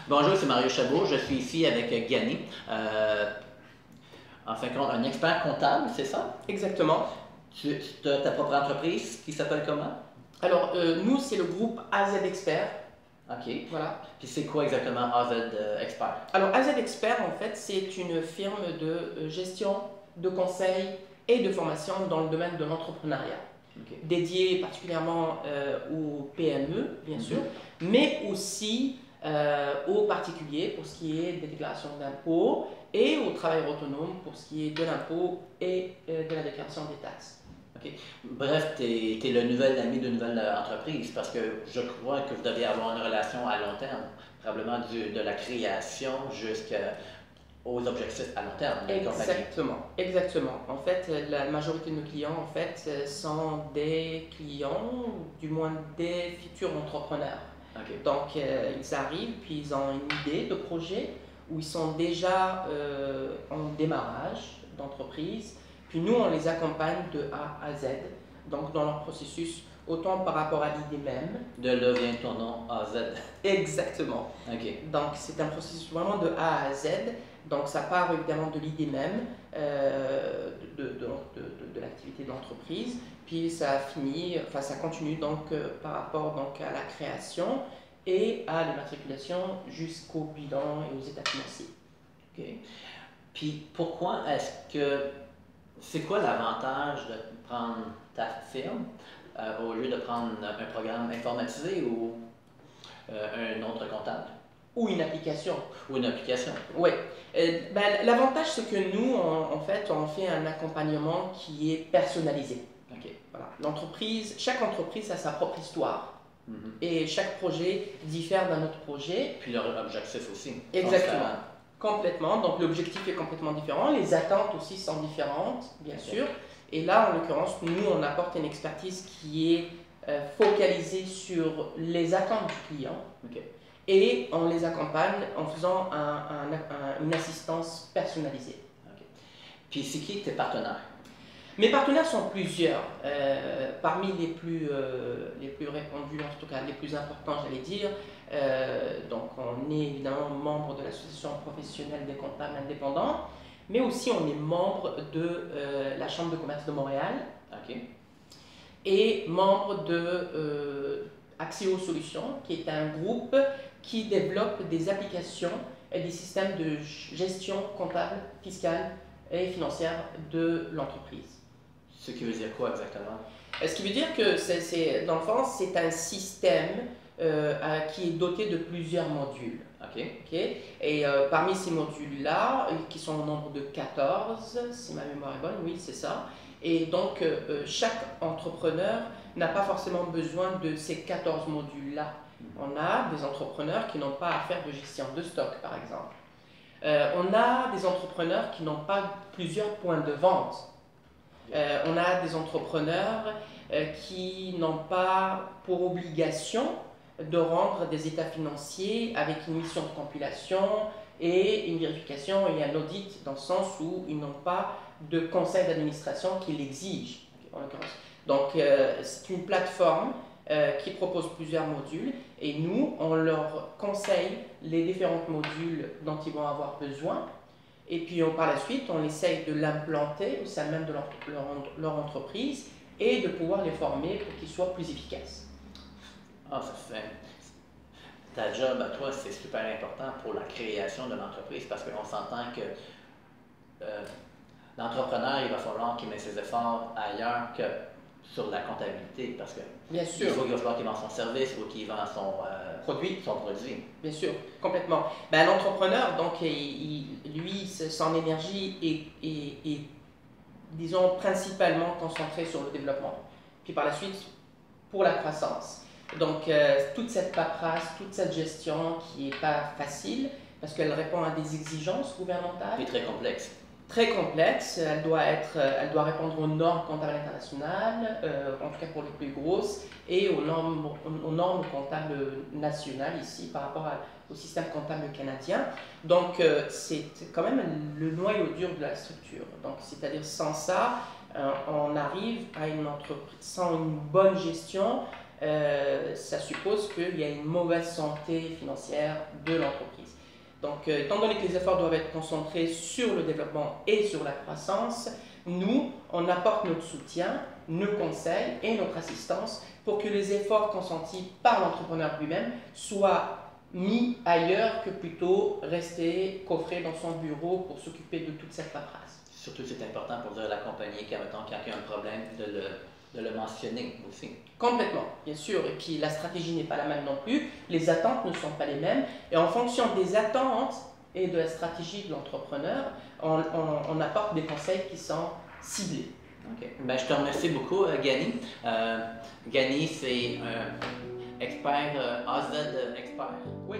Bonjour, c'est Mario Chabot. Je suis ici avec Gany. En fin de compte, un expert comptable, c'est ça? Exactement. Tu as ta propre entreprise qui s'appelle comment? Alors, nous, c'est le groupe AZ Expert. OK. Voilà. Puis c'est quoi exactement AZ Expert? Alors, AZ Expert, en fait, c'est une firme de gestion, de conseil et de formation dans le domaine de l'entrepreneuriat. OK. Dédié particulièrement aux PME, bien sûr, mais aussi aux particuliers pour ce qui est des déclarations d'impôts et aux travailleurs autonomes pour ce qui est de l'impôt et de la déclaration des taxes. OK. Bref, tu es le nouvel ami d'une nouvelle entreprise parce que je crois que vous devez avoir une relation à long terme, probablement de la création jusqu'aux objectifs à long terme de la compagnie. Exactement, exactement. En fait, la majorité de nos clients, en fait, sont des clients, ou du moins des futurs entrepreneurs. OK. Donc, ils arrivent, puis ils ont une idée de projet, où ils sont déjà en démarrage d'entreprise. Puis nous, on les accompagne de A à Z, donc dans leur processus, autant par rapport à l'idée même. De là vient ton nom AZ. Exactement. OK. Donc, c'est un processus vraiment de A à Z. Donc, ça part évidemment de l'idée même de l'activité de l'entreprise. Puis, ça finit, enfin, ça continue donc par rapport donc, à la création et à l'immatriculation jusqu'au bilan et aux états financiers. OK. Puis, pourquoi est-ce que... C'est quoi l'avantage de prendre ta firme au lieu de prendre un programme informatisé ou un autre comptable? Ou une application. Ou une application? Oui. L'avantage, c'est que nous, en fait, on fait un accompagnement qui est personnalisé. OK. Voilà. Chaque entreprise a sa propre histoire. Et chaque projet diffère d'un autre projet. Puis leur objectif aussi. Exactement. Complètement. Donc l'objectif est complètement différent. Les attentes aussi sont différentes, bien sûr. Et là, en l'occurrence, nous, on apporte une expertise qui est focalisée sur les attentes du client. OK. Et on les accompagne en faisant une assistance personnalisée. OK. Puis c'est qui tes partenaires? Mes partenaires sont plusieurs. Parmi les plus répandus, en tout cas les plus importants, j'allais dire. Donc on est évidemment membre de l'association professionnelle des comptables indépendants, mais aussi on est membre de la Chambre de commerce de Montréal. OK. Et membre de Axio Solutions, qui est un groupe qui développe des applications et des systèmes de gestion comptable, fiscale et financière de l'entreprise. Ce qui veut dire quoi exactement? Ce qui veut dire que, dans le fond, c'est un système qui est doté de plusieurs modules. OK. Okay? Et parmi ces modules-là, qui sont au nombre de 14, si ma mémoire est bonne, oui, c'est ça. Et donc, chaque entrepreneur n'a pas forcément besoin de ces 14 modules-là. On a des entrepreneurs qui n'ont pas à faire de gestion de stock, par exemple. On a des entrepreneurs qui n'ont pas plusieurs points de vente. On a des entrepreneurs qui n'ont pas pour obligation de rendre des états financiers avec une mission de compilation et une vérification et un audit, dans le sens où ils n'ont pas de conseil d'administration qui l'exige, en l'occurrence. Donc, c'est une plateforme qui propose plusieurs modules et nous, on leur conseille les différents modules dont ils vont avoir besoin. Et puis par la suite, on essaye de l'implanter au sein même de leur entreprise et de pouvoir les former pour qu'ils soient plus efficaces. Ah, ça fait... Ta job à toi, c'est super important pour la création de l'entreprise parce qu'on s'entend que l'entrepreneur, il va falloir qu'il mette ses efforts ailleurs que sur la comptabilité parce que Bien sûr. il va falloir qu'il vende son service ou qu'il vend son produit. Bien sûr, complètement. L'entrepreneur, donc, lui, son énergie est, disons, principalement concentrée sur le développement. Puis par la suite, pour la croissance. Donc, toute cette paperasse, toute cette gestion qui n'est pas facile, parce qu'elle répond à des exigences gouvernementales. Et très complexe. Très complexe, elle doit répondre aux normes comptables internationales, en tout cas pour les plus grosses, et aux normes comptables nationales ici par rapport au système comptable canadien. Donc c'est quand même le noyau dur de la structure. Donc c'est-à-dire sans ça, on arrive à une entreprise, sans une bonne gestion, ça suppose qu'il y a une mauvaise santé financière de l'entreprise. Donc, étant donné que les efforts doivent être concentrés sur le développement et sur la croissance, nous, on apporte notre soutien, nos conseils et notre assistance pour que les efforts consentis par l'entrepreneur lui-même soient mis ailleurs que plutôt rester coffré dans son bureau pour s'occuper de toute cette paperasse. Surtout, c'est important pour dire à la compagnie quand il y a un problème de le mentionner aussi. Complètement, bien sûr. Et puis la stratégie n'est pas la même non plus, les attentes ne sont pas les mêmes. Et en fonction des attentes et de la stratégie de l'entrepreneur, on apporte des conseils qui sont ciblés. OK. Ben, je te remercie beaucoup, Gany. Gany, c'est un expert, AZ expert. Oui.